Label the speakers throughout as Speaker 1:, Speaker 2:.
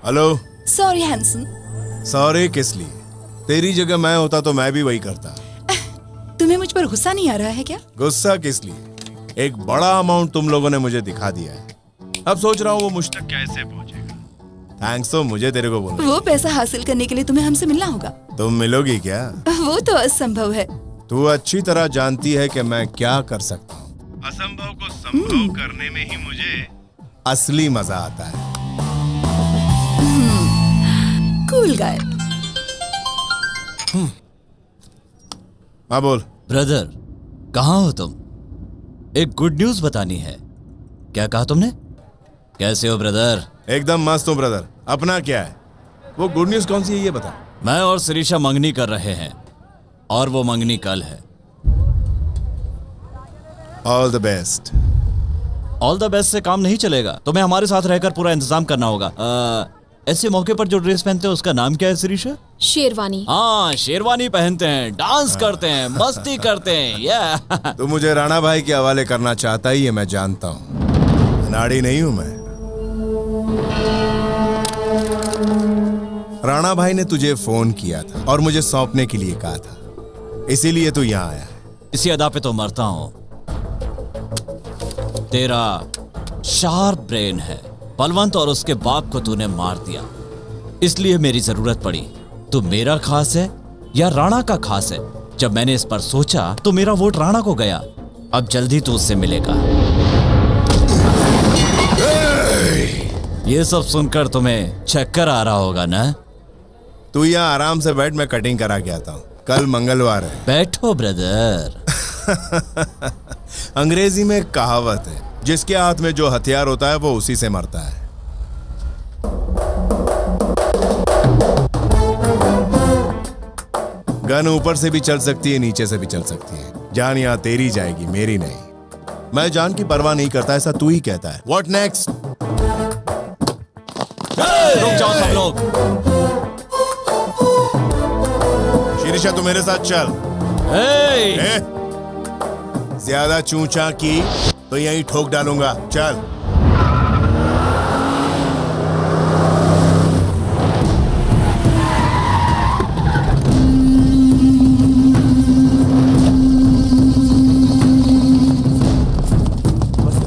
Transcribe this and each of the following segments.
Speaker 1: Hello.
Speaker 2: Sorry handsome.
Speaker 1: Sorry किस लिए? तेरी जगह मैं होता तो मैं भी वही करता।
Speaker 2: तुम्हें मुझ पर गुस्सा नहीं आ रहा है क्या?
Speaker 1: गुस्सा किस लिए? एक बड़ा अमाउंट तुम लोगों ने मुझे दिखा दिया है, अब सोच रहा हूँ वो मुझ तक कैसे पहुँचेगा। थैंक्स तो मुझे तेरे को बोलना।
Speaker 2: वो पैसा हासिल करने के लिए तुम्हें हमसे मिलना होगा।
Speaker 1: तुम मिलोगी क्या?
Speaker 2: वो तो असंभव है।
Speaker 1: तू अच्छी तरह जानती है कि मैं क्या कर सकता हूँ। असंभव को संभव करने में ही मुझे असली मजा आता है।
Speaker 2: Cool guy.
Speaker 1: हाँ बोल।
Speaker 3: ब्रदर, कहाँ हो तुम? एक गुड न्यूज बतानी है। क्या कहा तुमने? कैसे हो ब्रदर?
Speaker 1: एकदम मस्त हूँ ब्रदर। अपना क्या है? वो गुड न्यूज कौन सी है ये बता।
Speaker 3: मैं और शिरीषा मंगनी कर रहे हैं और वो मंगनी कल है।
Speaker 1: All the best.
Speaker 3: All the best से काम नहीं चलेगा, तुम्हें हमारे साथ रहकर पूरा इंतजाम करना होगा। ऐसे मौके पर जो ड्रेस पहनते हैं उसका नाम क्या है शिरीषा?
Speaker 4: शेरवानी।
Speaker 3: हाँ, शेरवानी पहनते हैं, डांस करते हैं, मस्ती करते हैं। या
Speaker 1: तू मुझे राणा भाई के हवाले करना चाहता ही है, मैं जानता हूँ। नाड़ी नहीं हूं मैं। राणा भाई ने तुझे फोन किया था और मुझे सौंपने के लिए कहा था, इसीलिए तू यहाँ आया है।
Speaker 3: इसी अदा पे तो मरता हूँ। तेरा शार्प ब्रेन है, बलवंत और उसके बाप को तूने मार दिया, इसलिए मेरी जरूरत पड़ी। तू मेरा खास है या राणा का खास है? जब मैंने इस पर सोचा तो मेरा वोट राणा को गया। अब जल्दी तू उससे मिलेगा। ये सब सुनकर तुम्हें चक्कर आ रहा होगा ना?
Speaker 1: तू यहाँ आराम से बैठ, मैं कटिंग करा के आता हूँ। कल मंगलवार है।
Speaker 3: बैठो ब्रदर।
Speaker 1: अंग्रेजी में एक कहावत है, जिसके हाथ में जो हथियार होता है वो उसी से मरता है। गन ऊपर से भी चल सकती है, नीचे से भी चल सकती है। जान यहाँ तेरी जाएगी, मेरी नहीं। मैं जान की परवाह नहीं करता, ऐसा तू ही कहता है। What next?
Speaker 3: रुक जाओ सब लोग।
Speaker 1: शिरीषा तू मेरे साथ चल। ज्यादा चूचा की तो यहीं ठोक डालूंगा। चल।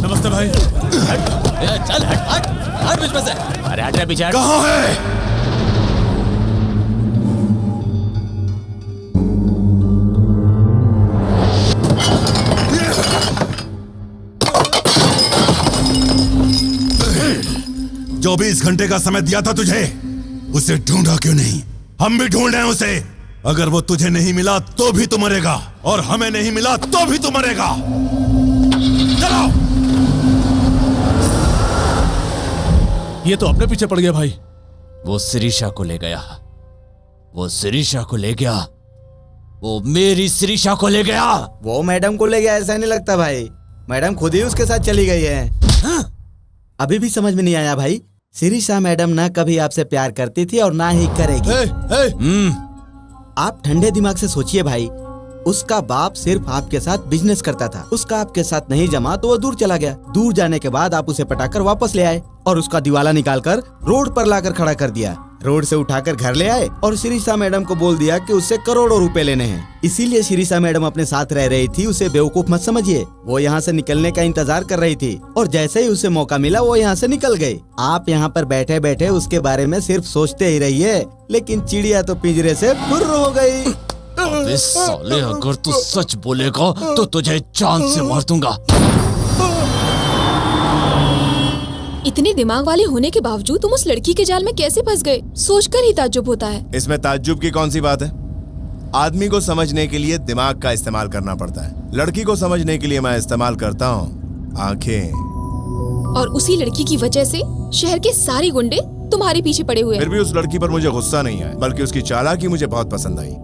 Speaker 5: नमस्ते भाई।
Speaker 3: चल हट हट हट बीच में से।
Speaker 5: अरे हट रे पीछे।
Speaker 1: कहाँ है?
Speaker 6: जो 20 घंटे का समय दिया था तुझे, उसे ढूंढा क्यों नहीं? हम भी ढूंढ रहे हैं उसे। अगर वो तुझे नहीं मिला तो भी तू मरेगा, और हमें नहीं मिला तो भी तू मरेगा। चलो।
Speaker 5: ये तो अपने पीछे पड़ गया भाई।
Speaker 3: वो शिरीषा को ले गया, वो शिरीषा को ले गया, वो मेरी शिरीषा को ले गया।
Speaker 7: वो मैडम को ले गया ऐसा नहीं लगता भाई, मैडम खुद ही उसके साथ चली गई है।
Speaker 3: हाँ?
Speaker 7: अभी भी समझ में नहीं आया भाई? शिरीषा मैडम ना कभी आपसे प्यार करती थी और ना ही करेगी। आप ठंडे दिमाग से सोचिए भाई, उसका बाप सिर्फ आपके साथ बिजनेस करता था, उसका आपके साथ नहीं जमा तो वो दूर चला गया। दूर जाने के बाद आप उसे पटाकर वापस ले आए और उसका दिवाला निकालकर रोड पर लाकर खड़ा कर दिया। रोड से उठाकर घर ले आए और शिरीषा मैडम को बोल दिया कि उससे करोड़ों रुपए लेने हैं। इसीलिए शिरीषा मैडम अपने साथ रह रही थी, उसे बेवकूफ मत समझिए। वो यहाँ से निकलने का इंतजार कर रही थी और जैसे ही उसे मौका मिला वो यहाँ से निकल गई। आप यहाँ पर बैठे बैठे उसके बारे में सिर्फ सोचते ही रहिए, लेकिन चिड़िया तो पिंजरे से फुर्र हो गई।
Speaker 3: अबे साले, अगर तू सच बोलेगा तो तुझे चांद से मार दूंगा।
Speaker 4: इतने दिमाग वाले होने के बावजूद तुम उस लड़की के जाल में कैसे फंस गए, सोचकर ही ताज्जुब होता है।
Speaker 1: इसमें ताज्जुब की कौन सी बात है? आदमी को समझने के लिए दिमाग का इस्तेमाल करना पड़ता है, लड़की को समझने के लिए मैं इस्तेमाल करता हूँ आंखें।
Speaker 4: और उसी लड़की की वजह से शहर के सारे गुंडे तुम्हारे पीछे पड़े हुए
Speaker 1: फिर
Speaker 4: हैं।
Speaker 1: भी उस लड़की पर मुझे गुस्सा नहीं आया, बल्कि उसकी चालाकी मुझे बहुत पसंद आई।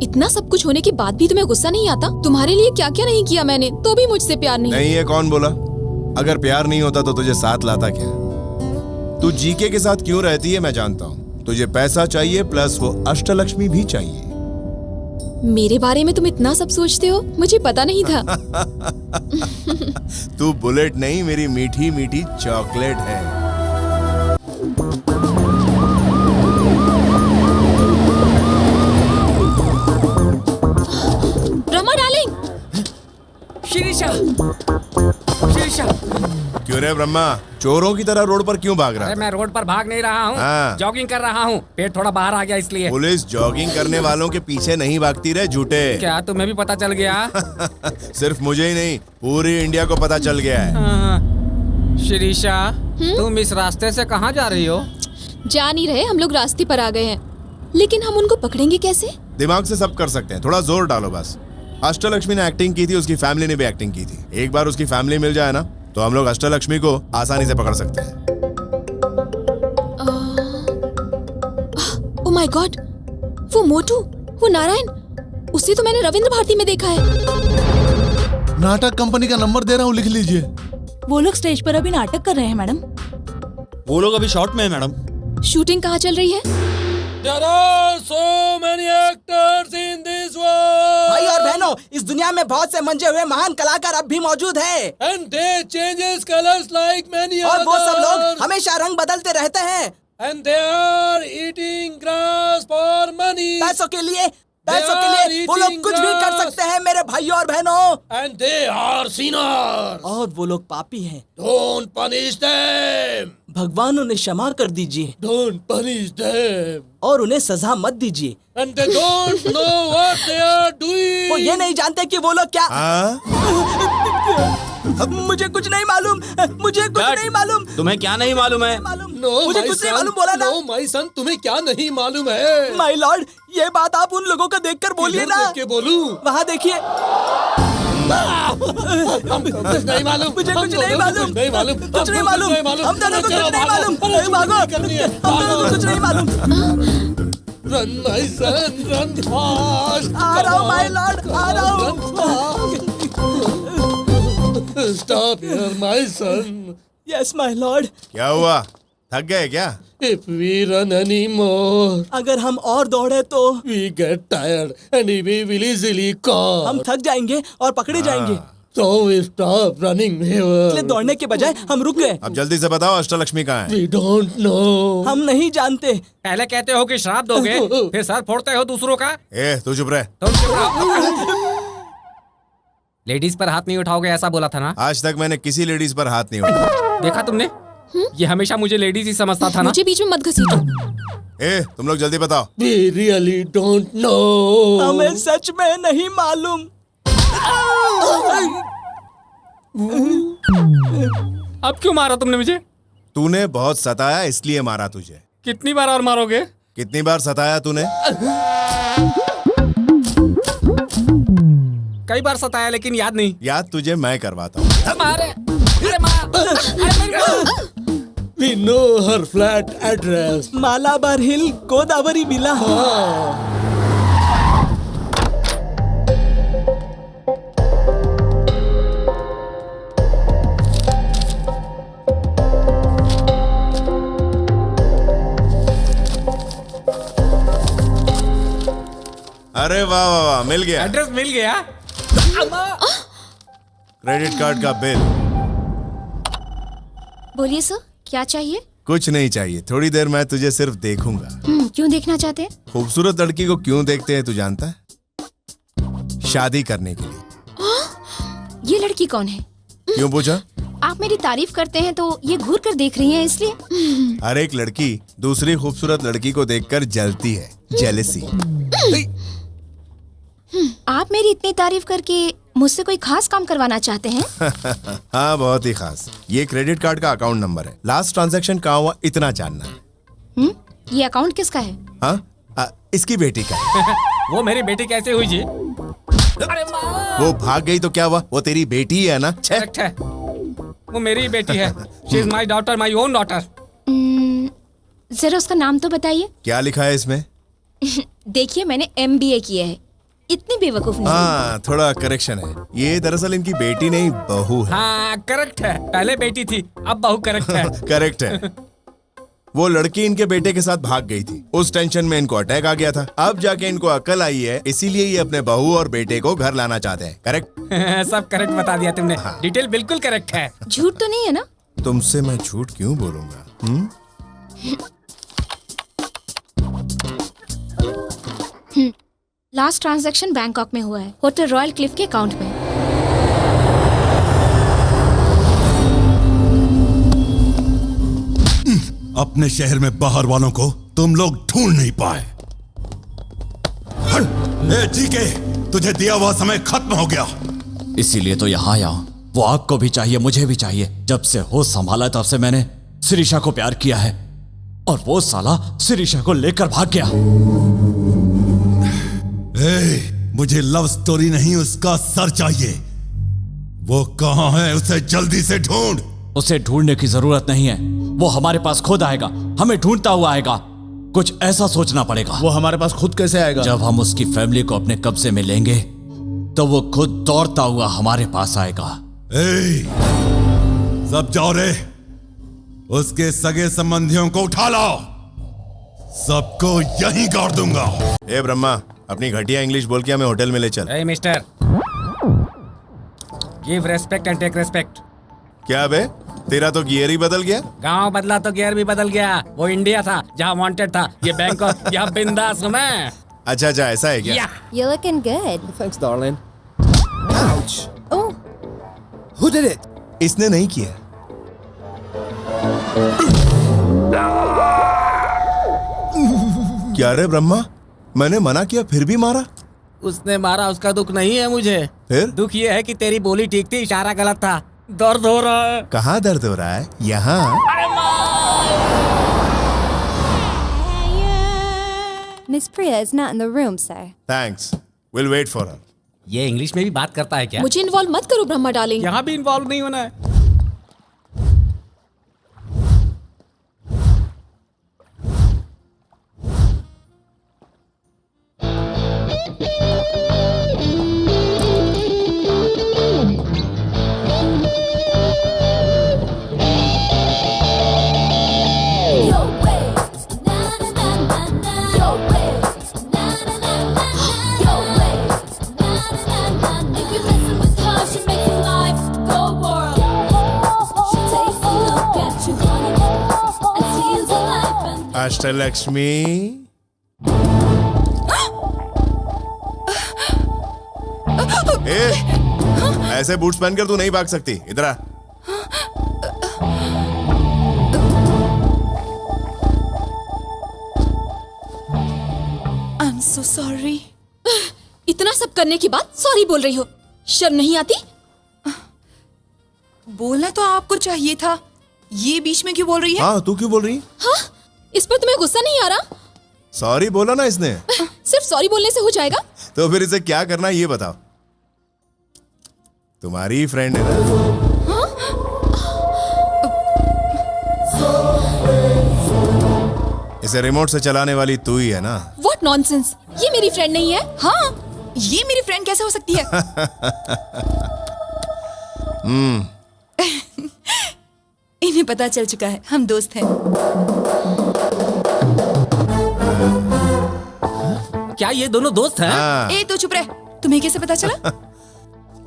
Speaker 4: इतना सब कुछ होने के बाद भी तुम्हें गुस्सा नहीं आता? तुम्हारे लिए क्या क्या नहीं किया मैंने, तो भी मुझसे प्यार नहीं।
Speaker 1: नहीं, ये कौन बोला? अगर प्यार नहीं होता तो तुझे साथ लाता क्या? तू जीके के साथ क्यों रहती है मैं जानता हूँ। तुझे पैसा चाहिए प्लस वो अष्टलक्ष्मी भी चाहिए।
Speaker 4: मेरे बारे में तुम इतना सब सोचते हो, मुझे पता नहीं था।
Speaker 1: तू बुलेट नहीं, मेरी मीठी मीठी चॉकलेट है।
Speaker 8: शिरीषा, शिरीषा।
Speaker 1: क्यों रे ब्रह्मा, चोरों की तरह रोड पर क्यों भाग रहा
Speaker 8: अरे
Speaker 1: है?
Speaker 8: मैं रोड पर भाग नहीं रहा हूँ,
Speaker 1: हाँ।
Speaker 8: जॉगिंग कर रहा हूँ। पेट थोड़ा बाहर आ गया इसलिए।
Speaker 1: पुलिस जॉगिंग करने वालों के पीछे नहीं भागती रे झूठे।
Speaker 8: क्या तुम्हें भी पता चल गया?
Speaker 1: सिर्फ मुझे ही नहीं, पूरी इंडिया को पता चल गया है।
Speaker 8: शिरीषा, तुम इस रास्ते से कहाँ जा रही हो?
Speaker 4: जा नहीं रहे, हम लोग रास्ते पर आ गए हैं, लेकिन हम उनको पकड़ेंगे कैसे?
Speaker 1: दिमाग से सब कर सकते हैं, थोड़ा जोर डालो बस। अष्टलक्ष्मी ने एक्टिंग की थी, उसकी फैमिली ने भी एक्टिंग की थी। एक बार उसकी फैमिली मिल जाए ना, तो हम लोग अष्टलक्ष्मी को आसानी से पकड़ सकते हैं।
Speaker 4: ओह माय गॉड, वो मोटू, वो नारायण, उसे तो मैंने रविंद्र भारती में देखा है।
Speaker 5: नाटक कंपनी का नंबर दे रहा हूँ, लिख लीजिए।
Speaker 2: वो लोग स्टेज पर अभी नाटक कर रहे हैं मैडम।
Speaker 3: वो लोग अभी शॉट में है मैडम।
Speaker 4: शूटिंग कहाँ चल रही है?
Speaker 8: There are so many actors in this world.
Speaker 7: भाई और बहनों, इस दुनिया में बहुत से मंजे हुए महान कलाकार अब भी मौजूद हैं।
Speaker 8: And they changes colors like many
Speaker 7: और वो सब लोग
Speaker 8: others.
Speaker 7: हमेशा रंग बदलते रहते हैं
Speaker 8: And they are eating grass for money.
Speaker 7: पैसों के लिए।
Speaker 8: are
Speaker 7: वो लोग
Speaker 8: eating
Speaker 7: कुछ भी कर
Speaker 8: grass.
Speaker 7: सकते हैं मेरे भाइयों और बहनों।
Speaker 8: And they are sinners.
Speaker 7: और वो लोग पापी हैं।
Speaker 8: Don't punish them.
Speaker 7: भगवान उन्हें क्षमा कर दीजिए
Speaker 8: Don't punish them.
Speaker 7: और उन्हें सजा मत दीजिए।
Speaker 8: And they don't know what they are doing.
Speaker 7: वो ये नहीं जानते कि वो लोग क्या।
Speaker 1: हाँ?
Speaker 7: मुझे कुछ नहीं मालूम, मुझे कुछ नहीं मालूम।
Speaker 3: तुम्हें क्या नहीं मालूम है?
Speaker 8: No,
Speaker 7: मुझे
Speaker 8: my
Speaker 7: कुछ नहीं
Speaker 8: son.
Speaker 7: मालूम बोला ना।
Speaker 8: No, my son, तुम्हें क्या नहीं मालूम है?
Speaker 7: माय लॉर्ड, ये बात आप उन लोगों को देखकर बोलिए
Speaker 8: इधर
Speaker 7: ना।
Speaker 8: देख के बोलूं?
Speaker 7: वहाँ देखिए।
Speaker 8: हमको कुछ नहीं मालूम।
Speaker 7: मुझे
Speaker 8: हम
Speaker 7: कुछ
Speaker 8: दोनों
Speaker 7: नहीं
Speaker 8: को
Speaker 7: मालूम।
Speaker 8: कुछ नहीं मालूम।
Speaker 7: कुछ नहीं
Speaker 8: हमको
Speaker 7: मालूम। हम दोनों को कुछ नहीं मालूम।
Speaker 8: चलो,
Speaker 7: भागो।
Speaker 8: भागो। करनी है।
Speaker 7: हम दोनों को कुछ नहीं मालूम।
Speaker 8: Run, my son, run fast.
Speaker 7: आ रहा हूँ माय लॉर्ड, आ रहा हूँ।
Speaker 8: Stop here, my son.
Speaker 7: Yes my Lord.
Speaker 1: क्या हुआ, थक गए क्या?
Speaker 8: If we run anymore,
Speaker 7: अगर हम और दौड़े तो
Speaker 8: we get tired and we will easily caught.
Speaker 7: हम थक जाएंगे और पकड़े जाएंगे।
Speaker 8: So we stop running
Speaker 7: इसलिए
Speaker 8: here.
Speaker 7: दौड़ने के बजाय हम रुक गए।
Speaker 1: अब जल्दी से बताओ अष्टलक्ष्मी कहाँ है?
Speaker 8: We don't know.
Speaker 7: हम नहीं जानते।
Speaker 8: पहले कहते हो कि श्राप दोगे, फिर सर फोड़ते हो दूसरों का।
Speaker 1: ए तू चुप रहे।
Speaker 8: तुम चुप रहो। लेडीज पर हाथ नहीं उठाओगे ऐसा बोला था ना?
Speaker 1: आज तक मैंने किसी लेडीज पर हाथ नहीं उठाया।
Speaker 8: देखा तुमने? ये हमेशा मुझे लेडीज ही समझता था ना?
Speaker 4: मुझे बीच में मत घसीटो।
Speaker 1: ए तुम लोग जल्दी बताओ।
Speaker 8: We really don't know.
Speaker 7: हमें सच में नहीं मालूम।
Speaker 8: अब क्यों मारा तुमने मुझे?
Speaker 1: तूने बहुत सताया इसलिए मारा तुझे।
Speaker 8: कितनी बार और मारोगे?
Speaker 1: कितनी बार सताया तूने?
Speaker 8: कई बार सताया लेकिन याद नहीं।
Speaker 1: याद तुझे मैं करवाता हूँ।
Speaker 8: मारे, अरे मार। We know her flat address.
Speaker 7: Malabar हिल, गोदावरी मिला।
Speaker 1: अरे वाह वाह वाह, मिल गया।
Speaker 8: एड्रेस मिल गया।
Speaker 1: क्रेडिट कार्ड का बिल।
Speaker 9: बोलिए सर, क्या चाहिए?
Speaker 1: कुछ नहीं चाहिए, थोड़ी देर मैं तुझे सिर्फ देखूंगा।
Speaker 9: क्यों देखना चाहते हैं?
Speaker 1: खूबसूरत लड़की को क्यों देखते हैं तू जानता है? शादी करने के लिए।
Speaker 9: ये लड़की कौन है?
Speaker 1: क्यों पूछा?
Speaker 9: आप मेरी तारीफ करते हैं तो ये घूर कर देख रही हैं इसलिए।
Speaker 1: हर एक लड़की दूसरी खूबसूरत लड़की को देखकर जलती है, जेलेसी।
Speaker 9: आप मेरी इतनी तारीफ करके मुझसे कोई खास काम करवाना चाहते हैं?
Speaker 1: हाँ बहुत ही खास। ये क्रेडिट कार्ड का अकाउंट नंबर है, लास्ट ट्रांजैक्शन कहाँ हुआ इतना जानना है।
Speaker 9: ये अकाउंट किसका है?
Speaker 1: हाँ इसकी बेटी का है।
Speaker 8: वो मेरी बेटी कैसे हुई जी?
Speaker 1: वो भाग गई तो क्या हुआ, वो तेरी बेटी है ना।
Speaker 8: करेक्ट है, वो मेरी बेटी है। She is my daughter, my own daughter.
Speaker 9: जरा उसका नाम तो बताइए।
Speaker 1: क्या लिखा है इसमें?
Speaker 9: देखिए मैंने MBA किया है, इतनी बेवकूफ नहीं।
Speaker 1: हाँ थोड़ा करेक्शन है, ये दरअसल इनकी बेटी नहीं बहू है।
Speaker 8: हाँ करेक्ट है, पहले बेटी थी अब बहू। करेक्ट है।
Speaker 1: करेक्ट है। वो लड़की इनके बेटे के साथ भाग गई थी, उस टेंशन में इनको अटैक आ गया था। अब जाके इनको अकल आई है, इसीलिए ये अपने बहू और बेटे को घर लाना चाहते हैं। करेक्ट?
Speaker 8: सब करेक्ट बता दिया तुमने।
Speaker 1: हाँ।
Speaker 8: डिटेल बिल्कुल करेक्ट है।
Speaker 9: झूठ तो नहीं है ना?
Speaker 1: तुमसे मैं झूठ क्यों बोलूंगा?
Speaker 9: लास्ट ट्रांजैक्शन बैंकॉक में हुआ है, होटल रॉयल क्लिफ के अकाउंट में।
Speaker 6: अपने शहर में बाहर वालों को तुम लोग ढूंढ नहीं पाए। ए जीके, तुझे दिया हुआ समय खत्म हो गया।
Speaker 3: इसीलिए तो यहाँ आया हूं। वो आपको भी चाहिए, मुझे भी चाहिए। जब से होश संभाला तब से मैंने शिरीषा को प्यार किया है और वो साला शिरीषा को लेकर भाग गया।
Speaker 6: मुझे लव स्टोरी नहीं, उसका सर चाहिए। वो कहाँ है? उसे जल्दी से ढूंढ।
Speaker 3: उसे ढूंढने की जरूरत नहीं है, वो हमारे पास खुद आएगा। हमें ढूंढता हुआ आएगा। कुछ ऐसा सोचना पड़ेगा।
Speaker 5: वो हमारे पास खुद कैसे आएगा?
Speaker 3: जब हम उसकी फैमिली को अपने कब्जे में लेंगे तो वो खुद दौड़ता हुआ हमारे पास आएगा।
Speaker 6: सब जाओ रे, उसके सगे संबंधियों को उठा लाओ। सबको यहीं गाड़ दूंगा।
Speaker 1: ए ब्रह्मा, अपनी घटिया इंग्लिश बोल के हमें होटल में ले चल।
Speaker 8: Hey mister, give respect and take respect.
Speaker 1: क्या बे, तेरा तो गियर ही बदल गया।
Speaker 8: गांव बदला तो गियर भी बदल गया। वो इंडिया था जहाँ वांटेड था, ये बैंकॉक यहाँ बिंदास हूँ मैं।
Speaker 1: अच्छा अच्छा, ऐसा है क्या?
Speaker 9: You're looking good.
Speaker 10: Thanks, darling. Ouch.
Speaker 9: Oh,
Speaker 10: Who did it?
Speaker 1: इसने नहीं किया। क्या रे ब्रह्मा, मैंने मना किया फिर भी मारा?
Speaker 8: उसने मारा, उसका दुख नहीं है मुझे।
Speaker 1: फिर
Speaker 8: दुख ये है कि तेरी बोली ठीक थी, इशारा गलत था। दर्द हो रहा है।
Speaker 1: कहाँ दर्द हो रहा है? यहाँ।
Speaker 9: Miss Priya is not in the room, sir.
Speaker 1: Thanks, will wait for her.
Speaker 8: ये इंग्लिश में भी बात करता है क्या?
Speaker 4: मुझे इन्वॉल्व मत करो ब्रह्मा डार्लिंग।
Speaker 8: यहाँ भी इन्वॉल्व नहीं होना है।
Speaker 1: अष्टलक्ष्मी, ऐसे बूट्स पहनकर तू नहीं भाग सकती। इधर आ।
Speaker 2: I'm so sorry.
Speaker 4: इतना सब करने के बाद सॉरी बोल रही हो, शर्म नहीं आती?
Speaker 2: बोलना तो आपको चाहिए था, ये बीच में क्यों बोल रही है?
Speaker 1: हाँ, तू क्यों बोल रही?
Speaker 4: हाँ, इस पर तुम्हें गुस्सा नहीं आ रहा?
Speaker 1: सॉरी बोला ना इसने।
Speaker 4: सिर्फ सॉरी बोलने से हो जाएगा?
Speaker 1: तो फिर इसे क्या करना ये बताओ। तुम्हारी फ्रेंड है ना? इसे रिमोट से चलाने वाली तू ही है ना?
Speaker 4: What nonsense! ये मेरी फ्रेंड नहीं है।
Speaker 2: हाँ, ये मेरी फ्रेंड कैसे हो सकती है? इन्हें पता चल चुका है, हम दोस्त हैं।
Speaker 8: क्या ये दोनों दोस्त हैं?
Speaker 1: हाँ।
Speaker 2: ए, तो चुप रह। तुम्हें कैसे पता चला?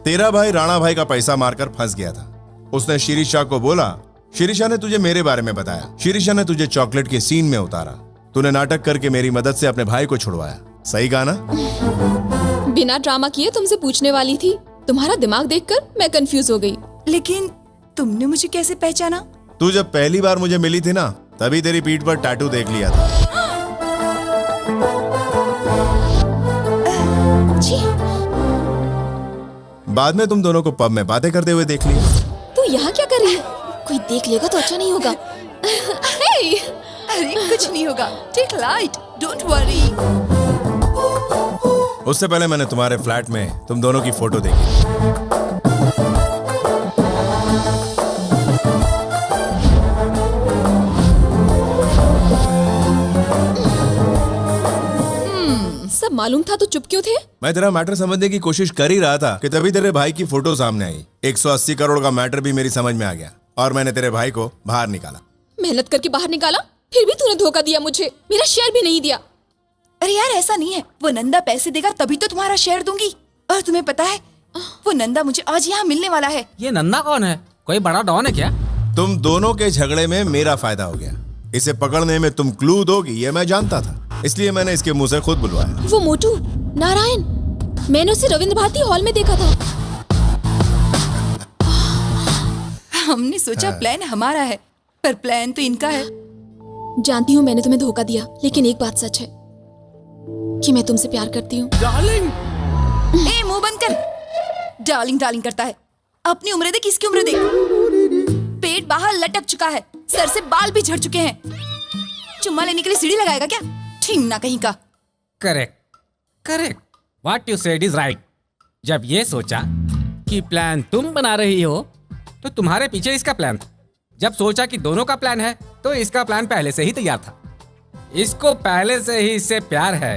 Speaker 1: तेरा भाई राणा भाई का पैसा मारकर फंस गया था। उसने शिरीषा को बोला, शिरीषा ने तुझे मेरे बारे में बताया। शिरीषा ने तुझे चॉकलेट के सीन में उतारा। तूने नाटक करके मेरी मदद से अपने भाई को छुड़वाया। सही कहा ना?
Speaker 4: बिना ड्रामा किए तुमसे पूछने वाली थी। तुम्हारा दिमाग देखकर मैं कंफ्यूज हो गई।
Speaker 2: लेकिन तुमने मुझे कैसे पहचाना?
Speaker 1: तू जब पहली बार मुझे मिली थी ना, तभी तेरी पीठ पर टैटू देख लिया था। बाद में तुम दोनों को पब में बातें करते हुए देख लिया।
Speaker 4: तू यहाँ क्या कर रही है? कोई देख लेगा तो अच्छा नहीं होगा। Hey!
Speaker 2: अरे कुछ नहीं होगा, टेक लाइट, डोंट वरी।
Speaker 1: उससे पहले मैंने तुम्हारे फ्लैट में तुम दोनों की फोटो देखी।
Speaker 4: सब मालूम था तो चुप क्यों थे?
Speaker 1: मैं तेरा मैटर समझने की कोशिश कर ही रहा था कि तभी तेरे भाई की फोटो सामने आई। 180 करोड़ का मैटर भी मेरी समझ में आ गया और मैंने तेरे भाई को बाहर निकाला।
Speaker 4: मेहनत करके बाहर निकाला, फिर भी तूने धोखा दिया मुझे। मेरा शेयर भी नहीं दिया।
Speaker 2: अरे यार ऐसा नहीं है, वो नंदा पैसे देगा तभी तो तुम्हारा शेयर दूंगी। और तुम्हें पता है, वो नंदा मुझे आज यहाँ मिलने वाला है।
Speaker 8: ये नंदा कौन है? कोई बड़ा डॉन है क्या?
Speaker 1: तुम दोनों के झगड़े में मेरा फायदा हो गया। इसे पकड़ने में तुम क्लू दोगी ये मैं जानता था, इसलिए मैंने इसके मुंह से खुद बुलवाया।
Speaker 4: वो मोटू नारायण, मैंने उसे रविंद्र भारती हॉल में देखा था।
Speaker 2: हमने सोचा प्लान हमारा है, पर प्लान तो इनका है।
Speaker 4: जानती हूँ मैंने तुम्हें धोखा दिया, लेकिन एक बात सच है कि मैं तुमसे प्यार करती हूँ।
Speaker 8: डार्लिंग,
Speaker 2: ए मुंह बंद कर। डार्लिंग डार्लिंग करता है। अपनी उम्र देख, इसकी उम्र देख। पेट बाहर लटक चुका है, सर से बाल भी झड़ चुके हैं। चुम्मा लेने के लिए सीढ़ी लगाएगा क्या? ठीक ना कहीं का।
Speaker 8: Correct correct, what you said is right. जब ये सोचा कि प्लान तुम बना रही हो तो तुम्हारे पीछे इसका प्लान था। जब सोचा कि दोनों का प्लान है तो इसका प्लान पहले से ही तैयार था। इसको पहले से ही इससे प्यार है।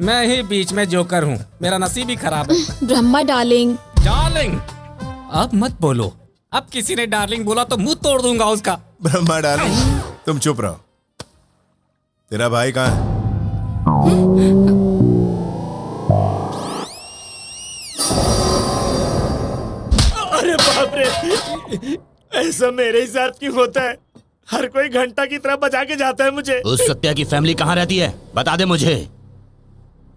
Speaker 8: मैं ही बीच में जोकर हूँ, मेरा नसीब ही खराब है।
Speaker 4: ब्रह्मा डार्लिंग।
Speaker 8: डार्लिंग अब मत बोलो, अब किसी ने डार्लिंग बोला तो मुंह तोड़ दूंगा उसका।
Speaker 1: ब्रह्मा डार्लिंग, तुम चुप रहो। तेरा भाई कहाँ है?
Speaker 11: अरे बाप रे, ऐसा मेरे ही साथ क्यों होता है? हर कोई घंटा की तरह बजा के जाता है मुझे।
Speaker 3: उस सत्या की फैमिली कहाँ रहती है, बता दे मुझे।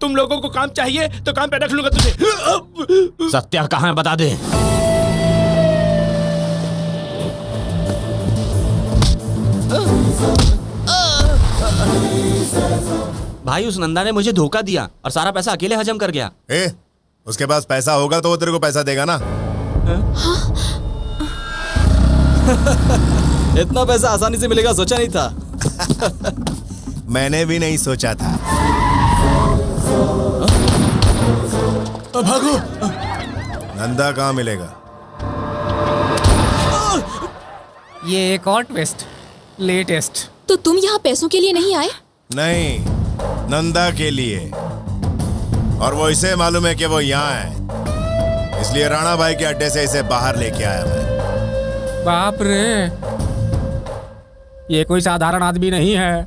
Speaker 11: तुम लोगों को काम चाहिए तो काम पे रख लूंगा तुझे।
Speaker 3: सत्या कहाँ है, बता दे।
Speaker 12: भाई उस नंदा ने मुझे धोखा दिया और सारा पैसा अकेले हजम कर गया।
Speaker 1: उसके पास पैसा होगा तो वो तेरे को पैसा देगा ना।
Speaker 5: इतना पैसा आसानी से मिलेगा सोचा नहीं था।
Speaker 1: मैंने भी नहीं सोचा था।
Speaker 5: भागो।
Speaker 1: नंदा कहाँ मिलेगा?
Speaker 8: ये एक और ट्विस्ट, लेटेस्ट।
Speaker 4: तो तुम यहाँ पैसों के लिए नहीं आए?
Speaker 1: नहीं, नंदा के लिए। और वो इसे मालूम है कि वो यहाँ है, इसलिए राणा भाई के अड्डे से इसे बाहर लेके आया मैं।
Speaker 8: बाप रे, ये कोई साधारण आदमी नहीं है।